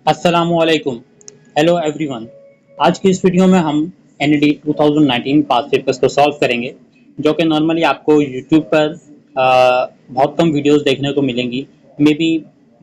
अस्सलामुअलैकुम। Hello everyone. आज की इस वीडियो में हम एनईडी 2019 पास्ट पेपर्स को सॉल्व करेंगे, जो कि नॉर्मली आपको यूट्यूब पर बहुत कम वीडियोस देखने को मिलेंगी। मे बी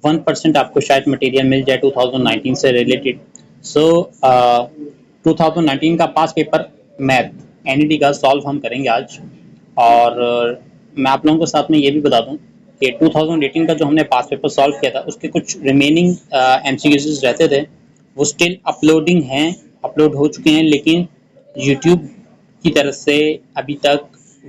1% आपको शायद मटेरियल मिल जाए 2019 से रिलेटेड। सो 2019 का पास्ट पेपर मैथ एनईडी का सॉल्व हम करेंगे आज। और मैं आप लोगों को साथ में ये भी बता दूं कि 2018 का जो हमने पास्ट पेपर सॉल्व किया था उसके कुछ रिमेनिंग एमसीक्यूज रहते थे, वो स्टिल अपलोडिंग हैं, अपलोड हो चुके हैं, लेकिन यूट्यूब की तरफ से अभी तक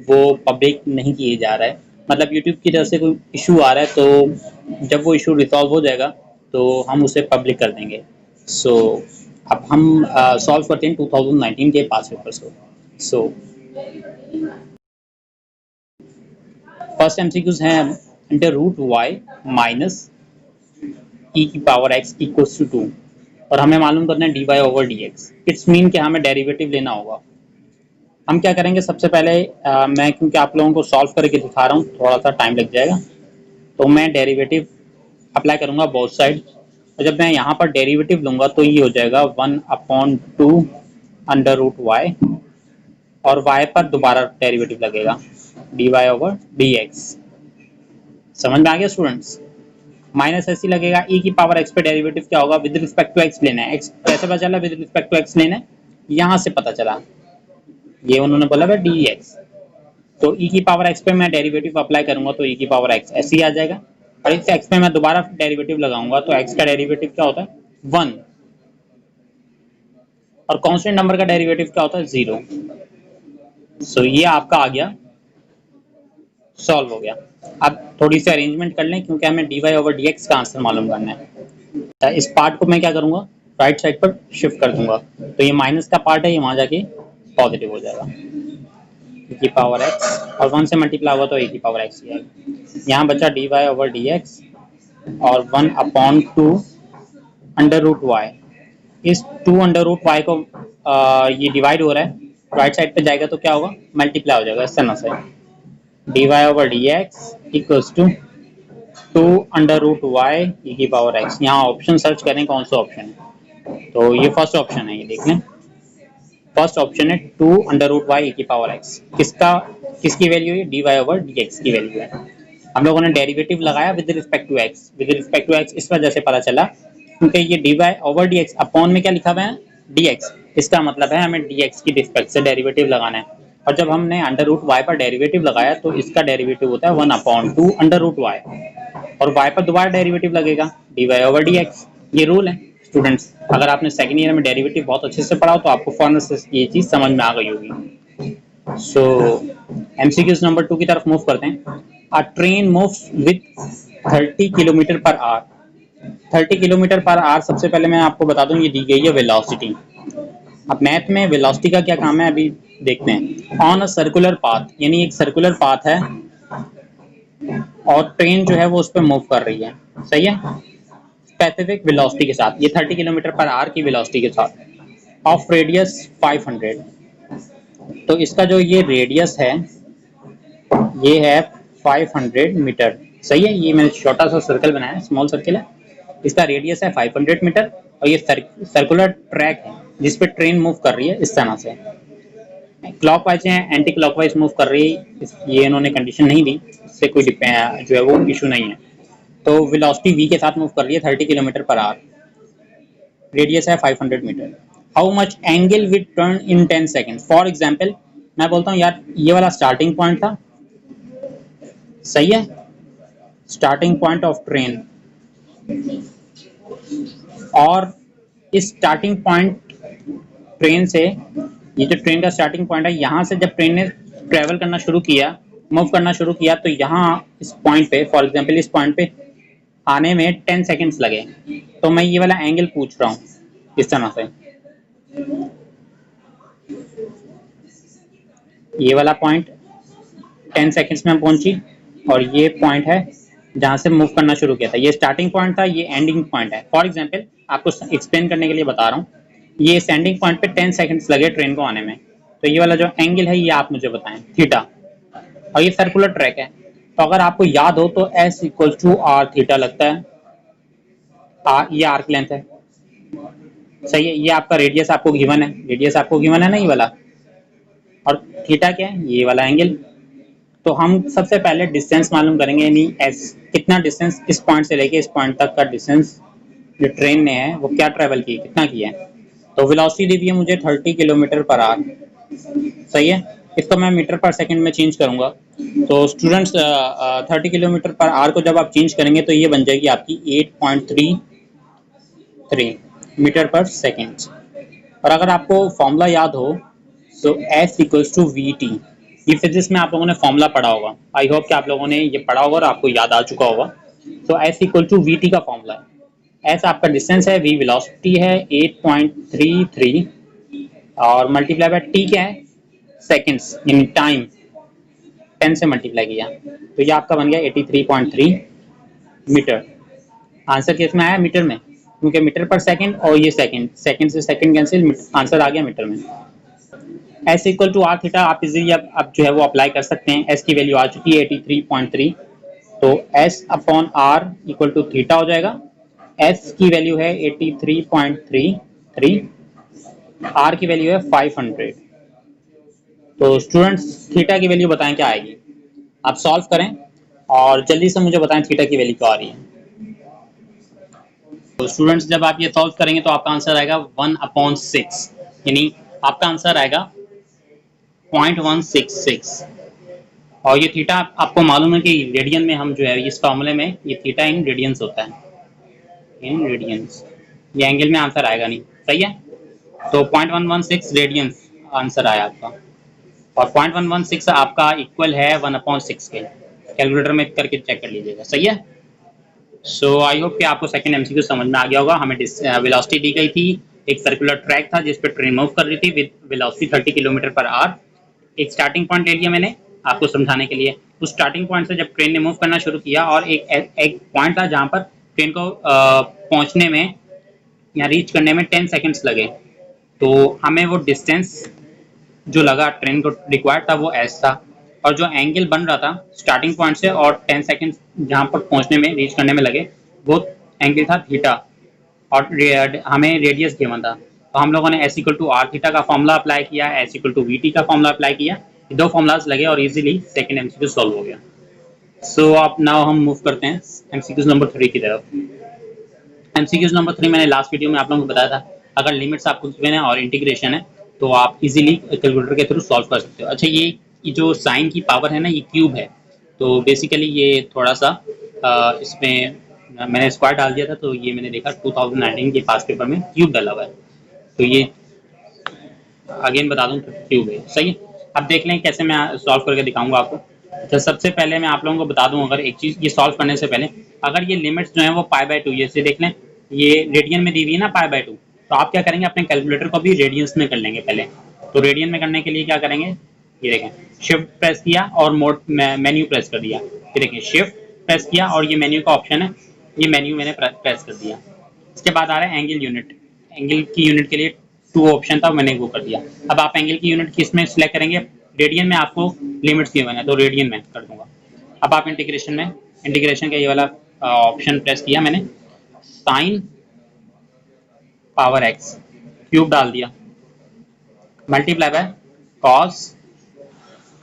वो पब्लिक नहीं किए जा रहा है। मतलब यूट्यूब की तरफ से कोई इशू आ रहा है, तो जब वो इशू रिजॉल्व हो जाएगा तो हम उसे पब्लिक कर देंगे। सो अब हम सॉल्व करते हैं 2019 के पास्ट पेपर्स को। सो फर्स्ट एमसीक्यूज हैं अंडर रूट वाई माइनस ई की पावर एक्स इक्वल्स टू 2, और हमें मालूम करना है D Y over D X. It's mean कि हमें डेरिवेटिव लेना होगा। हम क्या करेंगे, सबसे पहले मैं क्योंकि आप लोगों को सॉल्व करके दिखा रहा हूँ, थोड़ा सा टाइम लग जाएगा, तो मैं डेरिवेटिव अप्लाई करूँगा बोथ साइड। और जब मैं यहाँ पर डेरिवेटिव लूँगा तो ये हो जाएगा 1/2 अंडर रूट वाई, और वाई पर दोबारा डेरिवेटिव लगेगा D Y over D X. समझ में आ गया स्टूडेंट्स? माइनस ऐसी लगेगा, ई की पावर एक्स पे डेरिवेटिव क्या होगा, विद रिस्पेक्ट टू एक्स लेना है। एक्स कैसे पता चला विद रिस्पेक्ट टू एक्स लेना है, यहाँ से पता चला, ये उन्होंने बोला है डी एक्स। तो ई की पावर एक्स पे मैं डेरिवेटिव अप्लाई करूंगा तो ई की पावर एक्स ऐसे ही आ जाएगा, और इस एक्स पे मैं दोबारा डेरिवेटिव लगाऊंगा तो एक्स का डेरिवेटिव क्या होता है 1, और कांस्टेंट नंबर का डेरिवेटिव क्या होता है 0। सो ये आपका आ गया, सॉल्व हो गया। अब थोड़ी सी अरेंजमेंट कर लें, क्योंकि हमें D Y over D X का आंसर मालूम करना है। इस पार्ट को मैं क्या करूंगा, राइट साइड पर शिफ्ट कर दूंगा, तो ये माइनस का पार्ट है, ये वहां जाके पॉजिटिव हो जाएगा e की पावर x, और 1 से मल्टीप्लाई हुआ तो e की पावर x ही आएगा। यहाँ बचा D Y over D X और 1/2 अंडर रूट वाई। इस 2 अंडर रूट वाई को ये डिवाइड हो रहा है, राइट साइड पे जाएगा तो क्या होगा, मल्टीप्लाई हो जाएगा इस तरह से, D Y over D X equals to 2 under root Y E की पावर एक्स। यहाँ ऑप्शन सर्च करें कौन सा ऑप्शन है, तो ये फर्स्ट ऑप्शन है, ये देख लें। फर्स्ट ऑप्शन है 2 अंडर रूट वाई ई की पावर एक्स। किसकी वैल्यू है, D Y over D X की वैल्यू है। हम लोगों ने डेरिवेटिव लगाया with respect to X. With respect to X इस वजह से पता चला क्योंकि ये D Y over D X upon में क्या लिखा हुआ है डी एक्स, इसका मतलब है हमें डी एक्स की रिस्पेक्ट से डेरिवेटिव लगाना है। और जब हमने अंडर रूट वाई पर डेरिवेटिव लगाया तो इसका डेरिवेटिव होता है 1/2 अंडर रूट वाई, और y पर दोबारा डेरिवेटिव लगेगा D Y over D X. ये रूल है स्टूडेंट्स। अगर आपने सेकंड ईयर में डेरिवेटिव बहुत अच्छे से पढ़ा हो तो आपको फौरन से ये चीज समझ में आ गई होगी। सो एमसीक्यूज नंबर 2 की तरफ मूव करते हैं। अ train moves with 30 kilometre per hour. 30 kilometre per hour, सबसे पहले मैं आपको बता दूं ये दी गई है वेलोसिटी। अब मैथ में वेलोसिटी का क्या काम है अभी देखते हैं। ऑन अ सर्कुलर पाथ, यानी एक सर्कुलर पाथ है और ट्रेन जो है वो उस पर मूव कर रही है, सही है, स्पेसिफिक वेलोसिटी के साथ, ये 30 किलोमीटर पर आवर की वेलोसिटी के साथ, ऑफ रेडियस 500। तो इसका जो ये रेडियस है ये है 500 मीटर, सही है। ये मैंने छोटा सा सर्कल बनाया है, स्मॉल सर्कल है, इसका रेडियस है 500 मीटर, और ये सर्कुलर ट्रैक है जिस पे ट्रेन मूव कर रही है इस तरह से। क्लॉकवाइज है, एंटी क्लॉकवाइज मूव कर रही है, ये इन्होंने कंडीशन नहीं दी, इससे कोई जो है वो इशू नहीं है। तो वेलोसिटी v के साथ मूव कर रही है 30 किलोमीटर पर आवर, रेडियस है 500 metre. How much angle with turn in 10 second. For example मैं बोलता हूँ यार ये वाला स्टार्टिंग पॉइंट था, सही है, स्टार्टिंग पॉइंट ऑफ ट्रेन, और इस स्टार्टिंग पॉइंट ट्रेन से, ये जो ट्रेन का स्टार्टिंग पॉइंट है, यहाँ से जब ट्रेन ने ट्रेवल करना शुरू किया, मूव करना शुरू किया, तो यहाँ इस पॉइंट पे, फॉर एग्जांपल इस पॉइंट पे आने में 10 सेकंड्स लगे, तो मैं ये वाला एंगल पूछ रहा हूँ इस तरह से। ये वाला पॉइंट 10 सेकंड्स में पहुंची, और ये पॉइंट है जहां से मूव करना शुरू किया था, ये स्टार्टिंग पॉइंट था, ये एंडिंग पॉइंट है। फॉर एग्जांपल आपको एक्सप्लेन करने के लिए बता रहा हूँ, ये एंडिंग पॉइंट पे 10 सेकंड्स लगे ट्रेन को आने में, तो ये वाला जो एंगल है ये आप मुझे बताएं, थीटा, और ये सर्कुलर ट्रैक है। तो अगर आपको याद हो तो S = R थीटा लगता है, ये आर्क लेंथ है, सही है, ये आपका रेडियस आपको गिवन है, रेडियस आपको गिवन है ना ये वाला, और थीटा क्या है, ये वाला एंगल। तो हम सबसे पहले डिस्टेंस मालूम करेंगे, यानी एस, कितना डिस्टेंस इस पॉइंट से लेके इस पॉइंट तक का डिस्टेंस जो ट्रेन ने है वो क्या ट्रेवल की, कितना किया है। तो वेलोसिटी दी हुई है मुझे 30 किलोमीटर पर आवर, सही है। इसको मैं मीटर पर सेकंड में चेंज करूंगा। तो स्टूडेंट्स 30 किलोमीटर पर आवर को जब आप चेंज करेंगे तो ये बन जाएगी आपकी 8.33 मीटर पर सेकंड। और अगर आपको फॉर्मूला याद हो तो S equals to V T, ये फिजिक्स में आप लोगों ने फॉर्मूला पढ़ा होगा, आई होप कि आप लोगों ने ये पढ़ा होगा और आपको याद आ चुका होगा। तो S equal to V T का फॉर्मूला है, S आपका डिस्टेंस है, V वेलोसिटी है 8.33 और मल्टीप्लाई बाय T क्या है, सेकंड्स यानी टाइम, 10 से मल्टीप्लाई किया तो ये आपका बन गया 83.3 मीटर। आंसर किस में आया, मीटर में, क्योंकि मीटर पर सेकंड और ये सेकंड, सेकंड से सेकंड कैंसिल, आंसर आ गया मीटर में। S equal to R theta आप इजीली अब जो है वो अप्लाई कर सकते हैं। एस की वैल्यू आ चुकी है 83.3, तो S upon R equal to theta हो जाएगा। एस की वैल्यू है 83.33, आर की वैल्यू है 500। तो स्टूडेंट्स थीटा की वैल्यू बताएं क्या आएगी, आप सॉल्व करें और जल्दी से मुझे बताएं थीटा की वैल्यू क्या आ रही है। तो स्टूडेंट्स जब आप ये सॉल्व करेंगे तो आपका आंसर आएगा 1/6, यानी आपका आंसर आएगा 0.166। और ये थीटा आपको मालूम है कि रेडियन में हम जो है इस फॉर्मूले में ये थीटा इन रेडियंस होता है, इन रेडियंस, ये एंगल में आंसर आएगा नहीं, सही है। तो 0.116 रेडियंस आंसर आया आपका, और 0.116 आपका इक्वल है 1/6 के, कैलकुलेटर में करके चेक कर लीजिएगा, सही है। सो आई होप कि आपको सेकंड एमसीक्यू समझ में आ गया होगा। हमें वेलोसिटी दी गई थी, एक सर्कुलर ट्रैक था जिस पर ट्रेन मूव कर रही थी with velocity 30 kilometre per hour. एक स्टार्टिंग पॉइंट ले लिया मैंने आपको समझाने के लिए, उस स्टार्टिंग पॉइंट से जब ट्रेन ने मूव करना शुरू किया और एक पॉइंट था जहाँ पर ट्रेन को पहुँचने में या रीच करने में 10 सेकेंड्स लगे, तो हमें वो डिस्टेंस जो लगा ट्रेन को रिक्वायर्ड था वो एस था, और जो एंगल बन रहा था स्टार्टिंग पॉइंट से और 10 सेकेंड जहाँ पर पहुँचने में रीच करने में लगे वो एंगल था थीटा, और हमें रेडियस गिवन था। तो हम लोगों ने S equal to R theta का फॉर्मूला अप्लाई किया, S equal to V T का फॉर्मूला अप्लाई किया, ये दो फॉर्मूलाज लगे और इजीली सेकंड एमसीक्यू सॉल्व हो गया। सो आप नाउ हम मूव करते हैं एमसीक्यू नंबर 3 की तरफ। एमसीक्यू नंबर 3 मैंने लास्ट वीडियो में आप लोगों को बताया था, अगर लिमिट्स आपको गिवन है और इंटीग्रेशन है तो आप इजीली कैलकुलेटर के थ्रू सॉल्व कर सकते हो। अच्छा, ये जो साइन की पावर है ना, ये क्यूब है, तो बेसिकली ये थोड़ा सा इसमें मैंने स्क्वायर डाल दिया था, तो ये मैंने देखा 2019 के पास पेपर में क्यूब डाला हुआ है, तो ये अगेन बता दूं क्यूब है, सही है। अब देख लें कैसे मैं सॉल्व करके दिखाऊंगा आपको। तो सबसे पहले मैं आप लोगों को बता दूं, अगर एक चीज़ ये सॉल्व करने से पहले, अगर ये लिमिट्स जो है वो π/2, जैसे देख लें ये रेडियन में दी हुई है ना π/2, तो आप क्या करेंगे अपने कैलकुलेटर को भी रेडियंस में कर लेंगे पहले। तो रेडियन में करने के लिए क्या करेंगे, ये देखें शिफ्ट प्रेस किया और मोड मेन्यू प्रेस कर दिया, ये देखें शिफ्ट प्रेस किया और ये मेन्यू का ऑप्शन है, ये मेन्यू मैंने प्रेस कर दिया। इसके बाद आ रहा है एंगल यूनिट, एंगल की यूनिट के लिए 2 ऑप्शन था, मैंने वो कर दिया। अब आप एंगल की यूनिट किस में सिलेक्ट करेंगे, रेडियन में आपको लिमिट्स गिवन है तो रेडियन में कर दूंगा। अब आप इंटीग्रेशन में, इंटीग्रेशन का ये वाला ऑप्शन प्रेस किया मैंने, साइन पावर एक्स क्यूब डाल दिया, मल्टीप्लाई बाय कॉस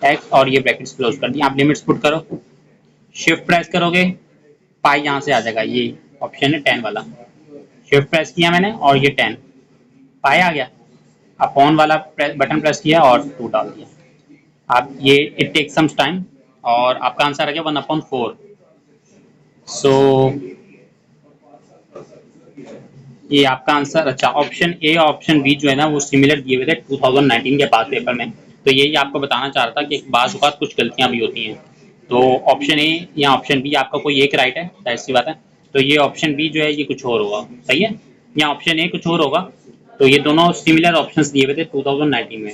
एक्स और ये ब्रैकेट्स क्लोज कर दिया। आप लिमिट्स पुट करो, शिफ्ट प्रेस करोगे पाई यहाँ से आ जाएगा, ये ऑप्शन है 10 वाला, शिफ्ट प्रेस किया मैंने और ये 10 पाई आ गया, अपॉन वाला बटन प्रेस किया और 2 डाल दिया। आप ये इट टेक सम टाइम और आपका आंसर आ गया 1/4। सो ये आपका आंसर। अच्छा, ऑप्शन ए और ऑप्शन बी जो है ना वो सिमिलर दिए हुए थे 2019 के पास पेपर में, तो यही आपको बताना चाह रहा था कि बाज़ औक़ात कुछ गलतियां भी होती हैं। तो ऑप्शन ए या ऑप्शन बी आपका कोई एक राइट है, जाहिर सी बात है, तो ये ऑप्शन बी जो है ये कुछ और होगा, सही है, या ऑप्शन ए कुछ और होगा। तो ये दोनों सिमिलर ऑप्शंस दिए हुए थे 2019 में।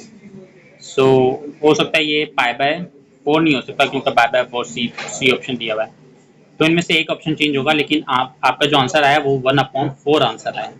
सो हो सकता है ये π/4 नहीं हो सकता क्योंकि π/4 सी ऑप्शन दिया हुआ है, तो इनमें से एक ऑप्शन चेंज होगा, लेकिन आपका जो आंसर आया वो 1/4 आंसर आया।